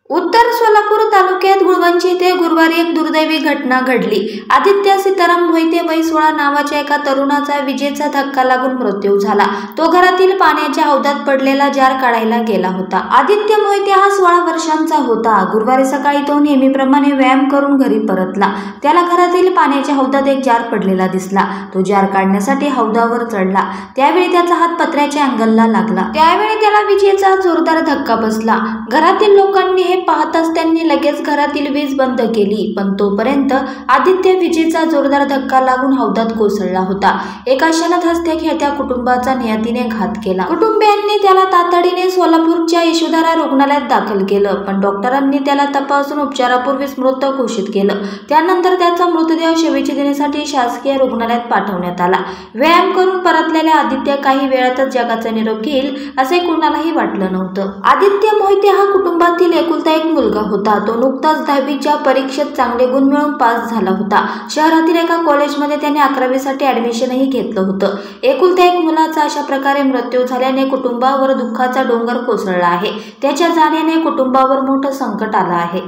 उत्तर सोलापूर तालुक्यात गुळवंची येथे गुरुवारी एक दुर्दैवी घटना घडली। आदित्य सीताराम मोहिते वय 16 नावाच्या एका तरुणाचा विजेचा धक्का लागून मृत्यू झाला। तो घरातील पाण्याच्या हौदात पडलेला जार काढायला गेला होता। आदित्य मोहिते हा 16 वर्षांचा होता। गुरुवारी सकाळी तो नेहमीप्रमाणे व्यायाम करून घरी परतला। त्याला घरातील पाण्याच्या हौदात एक जार पडलेला दिसला। तो जार काढण्यासाठी हौदावर चढला। त्यावेळी त्याचा हात पत्र्याच्या अँगलला लागला। त्यावेळी त्याला विजेचा जोरदार धक्का बसला। घरातील लोकांनी हे पाहताच त्यांनी लगेच घरातील वीज बंद केली, पण तोपर्यंत आदित्य विजेचा जोरदार धक्का लागून हौदात कोसळला होता। एका क्षणात हसत्या खेळत्या कुटुंबाचा नियतीने घात केला। कुटुंबियांनी त्याला तातडीने सोलापूरच्या यशोधरा रुग्णालयात दाखल केलं, पण डॉक्टरांनी त्याला तपासून उपचारापूर्वीच मृत घोषित केलं। त्यानंतर त्याचा मृतदेह शवविच्छेदनासाठी शासकीय रुग्णालयात पाठवण्यात आला। व्यायाम करून परतलेल्या आदित्य काही वेळातच जगाचा निरोप घेईल असे कुणालाही वाटलं नव्हतं। आदित्य मोहिते हा कुटुंबातील एकुलता एक मुलगा होता। तो नुकताच 10वीच्या परीक्षेत चांगले गुण मिळवून पास झाला होता। शहरातील एका कॉलेजमध्ये त्याने 11वी साठी ऍडमिशनही घेतलं होतं। एकुलत्या एक मुलाचा अशा प्रकारे मृत्यू झाल्याने कुटुंबावर दुःखाचा डोंगर कोसळला आहे। त्याच्या जाण्याने कुटुंबावर मोठं संकट आलं आहे।